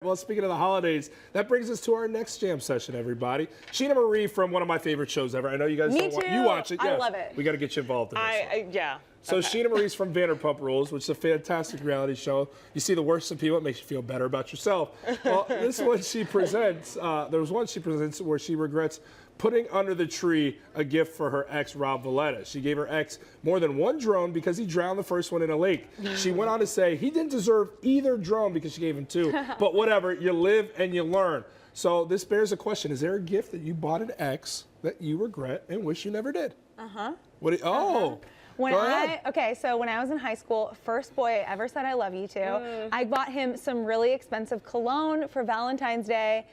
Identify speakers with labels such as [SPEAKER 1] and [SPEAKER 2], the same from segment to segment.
[SPEAKER 1] Well, speaking of the holidays, that brings us to our next jam session, everybody. Scheana Marie from one of my favorite shows ever. I know you guys you watch it. Yes.
[SPEAKER 2] I love it.
[SPEAKER 1] We got to get you involved in this.
[SPEAKER 2] Yeah.
[SPEAKER 1] So Scheana Marie's from Vanderpump Rules, which is a fantastic reality show. You see the worst in people, it makes you feel better about yourself. Well, this one she presents, there was one she presents where she regrets putting under the tree a gift for her ex, Rob Valletta. She gave her ex more than one drone because he drowned the first one in a lake. She went on to say he didn't deserve either drone because she gave him two. But whatever, you live and you learn. So this bears a question. Is there a gift that you bought an ex that you regret and wish you never did?
[SPEAKER 3] So when I was in high school, first boy I ever said I love you to, I bought him some really expensive cologne for Valentine's Day.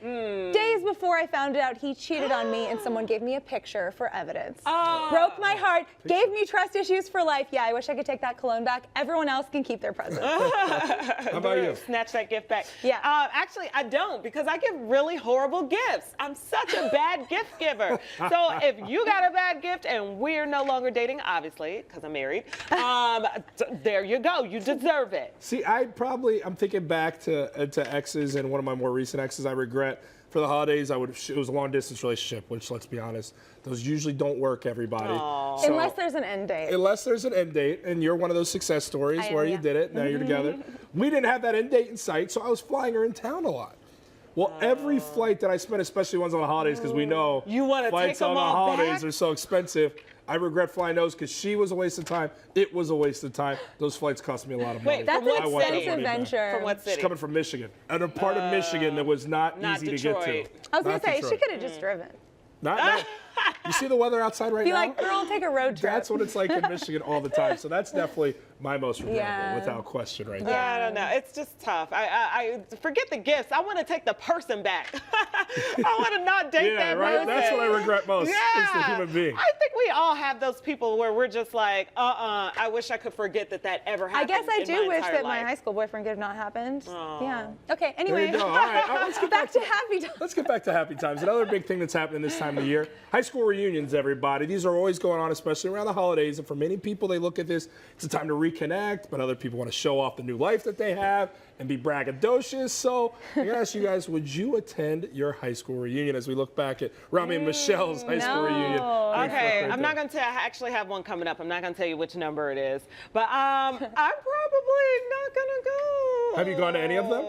[SPEAKER 3] Days before I found out he cheated on me and someone gave me a picture for evidence. Broke my heart, gave me trust issues for life. Yeah, I wish I could take that cologne back. Everyone else can keep their presents.
[SPEAKER 1] How about you?
[SPEAKER 2] Snatch that gift back.
[SPEAKER 3] Yeah.
[SPEAKER 2] Actually, I don't, because I give really horrible gifts. I'm such a bad gift giver. So if you got a bad gift and we're no longer dating, obviously, because I'm married, there you go. You deserve it.
[SPEAKER 1] See, I'm thinking back to exes, and one of my more recent exes I regret. For the holidays, it was a long-distance relationship, which, let's be honest, those usually don't work, everybody.
[SPEAKER 3] So, unless there's an end date.
[SPEAKER 1] Unless there's an end date, and you're one of those success stories where you did it, now you're together. We didn't have that end date in sight, so I was flying her in town a lot. Well, every flight that I spent, especially ones on the holidays, because we know flights on the holidays are so expensive, I regret flying those because she was a waste of time. It was a waste of time. Those flights cost me a lot of money.
[SPEAKER 3] Wait, that's an expensive venture.
[SPEAKER 2] From what city?
[SPEAKER 1] She's coming from Michigan. And a part of Michigan that was not easy
[SPEAKER 2] Detroit.
[SPEAKER 1] to get to.
[SPEAKER 3] I was going to say, she could have just driven.
[SPEAKER 1] You see the weather outside right now?
[SPEAKER 3] Be like, girl, take a road trip.
[SPEAKER 1] That's what it's like in Michigan all the time. So that's definitely my most regrettable, without question, right there.
[SPEAKER 2] I don't know. It's just tough. I forget the gifts. I want to take the person back. I want to not date that person.
[SPEAKER 1] That's what I regret most.
[SPEAKER 2] Yeah.
[SPEAKER 1] Is the human being.
[SPEAKER 2] I think we all have those people where we're just like, I wish I could forget that ever happened.
[SPEAKER 3] I guess I do wish that my
[SPEAKER 2] life.
[SPEAKER 3] high school boyfriend could have not happened.
[SPEAKER 2] Oh.
[SPEAKER 3] Yeah. Okay, anyway.
[SPEAKER 1] There you go. All right, let's get
[SPEAKER 3] back to happy times.
[SPEAKER 1] Let's get back to happy times. Another big thing that's happening this time of the year, high school reunions, everybody. These are always going on, especially around the holidays. And for many people, they look at this, it's a time to reconnect, but other people want to show off the new life that they have and be braggadocious. So I'm going to ask you guys, would you attend your high school reunion as we look back at Rami and Michelle's high school reunion?
[SPEAKER 2] Okay, I'm not going to actually have one coming up. I'm not going to tell you which number it is. But I'm probably not going to go.
[SPEAKER 1] Have you gone to any of them?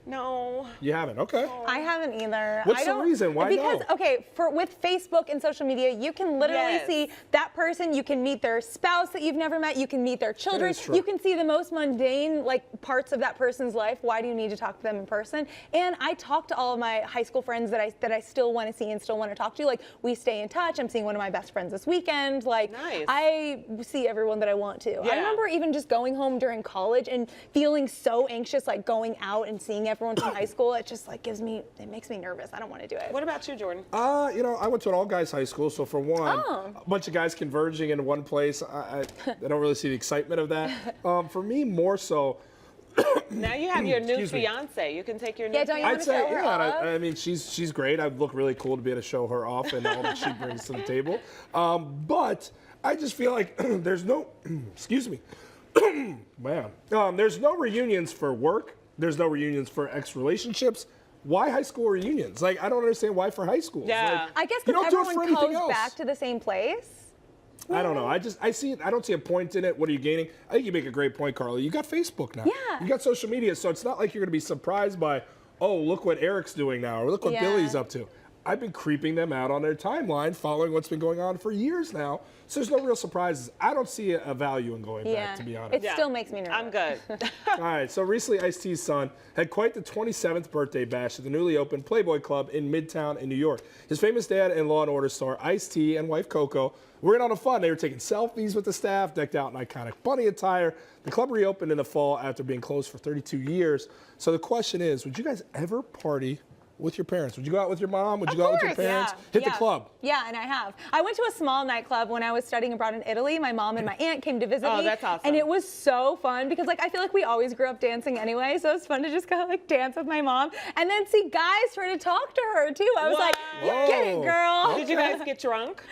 [SPEAKER 2] No.
[SPEAKER 1] You haven't? Okay.
[SPEAKER 3] I haven't either.
[SPEAKER 1] What's the reason? Why
[SPEAKER 3] because,
[SPEAKER 1] no?
[SPEAKER 3] okay, with Facebook and social media, you can literally see that person. You can meet their spouse that you've never met. You can meet their children. You can see the most mundane parts of that person's life. Why do you need to talk to them in person? And I talk to all of my high school friends that I still want to see and still want to talk to. Like, we stay in touch. I'm seeing one of my best friends this weekend. Like, I see everyone that I want to. I remember even just going home during college and feeling so anxious, like going out and seeing everyone from high school. It just it makes me nervous. I don't want to do it.
[SPEAKER 2] What about you, Jordan?
[SPEAKER 1] I went to an all-guys high school, so for one, a bunch of guys converging in one place, I don't really see the excitement of that. For me, more so.
[SPEAKER 2] Now you have your new fiance. You can take your new
[SPEAKER 3] don't you want to show her off?
[SPEAKER 1] I mean, she's great. I'd look really cool to be able to show her off and all that she brings to the table. But I just feel like there's no, excuse me, man, there's no reunions for work. There's no reunions for ex-relationships. Why high school reunions? Like, I don't understand why for high school.
[SPEAKER 2] Yeah.
[SPEAKER 3] I guess because everyone goes back to the same place.
[SPEAKER 1] I don't know. I don't see a point in it. What are you gaining? I think you make a great point, Carly. You got Facebook now.
[SPEAKER 3] Yeah.
[SPEAKER 1] You got social media, so it's not like you're going to be surprised by, oh, look what Eric's doing now, or look what Billy's up to. I've been creeping them out on their timeline, following what's been going on for years now. So there's no real surprises. I don't see a value in going back, to be honest.
[SPEAKER 3] It still makes me nervous.
[SPEAKER 2] I'm good.
[SPEAKER 1] All right, so recently Ice-T's son had quite the 27th birthday bash at the newly opened Playboy Club in Midtown in New York. His famous dad and Law & Order star Ice-T and wife Coco were in on the fun. They were taking selfies with the staff, decked out in iconic bunny attire. The club reopened in the fall after being closed for 32 years. So the question is, would you guys ever party with your parents? Would you go out with your mom? Would you go out with your parents? Hit the club?
[SPEAKER 3] Yeah, and I have. I went to a small nightclub when I was studying abroad in Italy. My mom and my aunt came to visit me.
[SPEAKER 2] Oh, that's awesome.
[SPEAKER 3] And it was so fun because I feel like we always grew up dancing anyway, so it's fun to just go dance with my mom and then see guys try to talk to her too. I was like, you get it, girl.
[SPEAKER 2] Did you guys get drunk?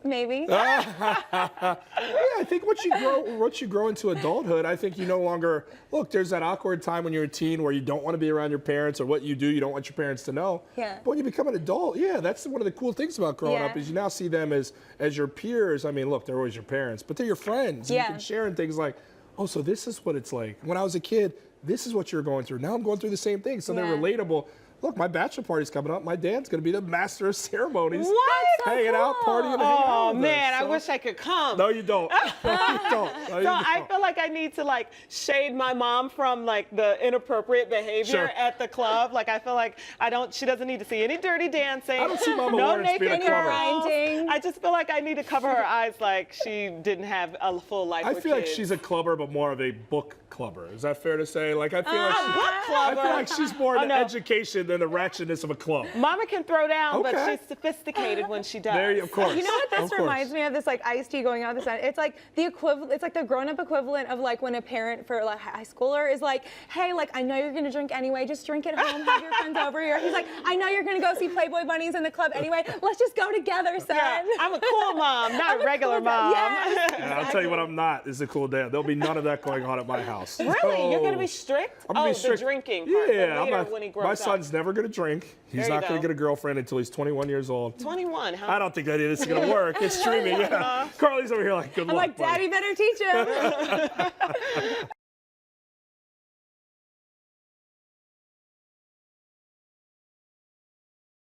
[SPEAKER 3] Maybe.
[SPEAKER 1] Yeah, I think once you grow into adulthood, I think you no longer look. There's that awkward time when you're a teen where you don't want to be around your parents, or what you do, you don't want your parents to know.
[SPEAKER 3] Yeah.
[SPEAKER 1] But when you become an adult, yeah, that's one of the cool things about growing up is you now see them as your peers. I mean, look, they're always your parents, but they're your friends.
[SPEAKER 3] Yeah.
[SPEAKER 1] You can share in things like, oh, so this is what it's like. When I was a kid, this is what you're going through. Now I'm going through the same thing. So they're relatable. Look, my bachelor party's coming up. My dad's going to be the master of ceremonies.
[SPEAKER 2] What?
[SPEAKER 1] Hanging out, partying, and hanging out
[SPEAKER 2] Oh
[SPEAKER 1] with
[SPEAKER 2] man,
[SPEAKER 1] us.
[SPEAKER 2] I
[SPEAKER 1] So-
[SPEAKER 2] wish I could come.
[SPEAKER 1] No, you don't. No, you don't. No, you
[SPEAKER 2] So I
[SPEAKER 1] don't.
[SPEAKER 2] feel like I need to like shade my mom from like the inappropriate behavior
[SPEAKER 1] Sure.
[SPEAKER 2] at the club. Like I feel like she doesn't need to see any dirty dancing.
[SPEAKER 1] I don't see Mama
[SPEAKER 2] no
[SPEAKER 1] Lawrence
[SPEAKER 2] naked
[SPEAKER 1] being a clubber.
[SPEAKER 2] girls.
[SPEAKER 3] Grinding.
[SPEAKER 2] I just feel like I need to cover her eyes like she didn't have a full life
[SPEAKER 1] I
[SPEAKER 2] with
[SPEAKER 1] feel like
[SPEAKER 2] kids.
[SPEAKER 1] she's a clubber, but more of a book clubber. Is that fair to say? Like I feel like
[SPEAKER 2] a book
[SPEAKER 1] I
[SPEAKER 2] clubber.
[SPEAKER 1] feel like she's more in the
[SPEAKER 2] no.
[SPEAKER 1] education than the ratchetness of a club.
[SPEAKER 2] Mama can throw down, but
[SPEAKER 1] Okay.
[SPEAKER 2] she's sophisticated when she does.
[SPEAKER 1] Of course.
[SPEAKER 3] You know what
[SPEAKER 1] Of
[SPEAKER 3] this
[SPEAKER 1] course.
[SPEAKER 3] reminds me of? This like iced tea going out this night. It's like the equivalent. It's like the grown-up equivalent of like when a parent for like high schooler is like, "Hey, like I know you're gonna drink anyway. Just drink at home. Have your friends over here." He's like, "I know you're gonna go see Playboy bunnies in the club anyway. Let's just go together, son."
[SPEAKER 2] Yeah, I'm a cool mom, not
[SPEAKER 3] I'm
[SPEAKER 2] a regular
[SPEAKER 3] cool dad.
[SPEAKER 2] mom.
[SPEAKER 3] Yes.
[SPEAKER 1] And I'll tell you what I'm not is a cool dad. There'll be none of that going on at my house.
[SPEAKER 2] Really? You're gonna be
[SPEAKER 1] So-
[SPEAKER 2] strict?
[SPEAKER 1] I'm gonna be strict.
[SPEAKER 2] The drinking part.
[SPEAKER 1] Yeah,
[SPEAKER 2] but
[SPEAKER 1] I'm
[SPEAKER 2] later
[SPEAKER 1] not,
[SPEAKER 2] when he grows
[SPEAKER 1] my
[SPEAKER 2] up.
[SPEAKER 1] son's never gonna drink. He's
[SPEAKER 2] There you
[SPEAKER 1] not gonna
[SPEAKER 2] go.
[SPEAKER 1] get a girlfriend until he's 21 years old.
[SPEAKER 2] 21. Huh?
[SPEAKER 1] I don't think that is gonna work. It's streaming. Yeah. Carly's over here like, good
[SPEAKER 3] I'm
[SPEAKER 1] luck.
[SPEAKER 3] like,
[SPEAKER 1] buddy.
[SPEAKER 3] "Daddy better teach him."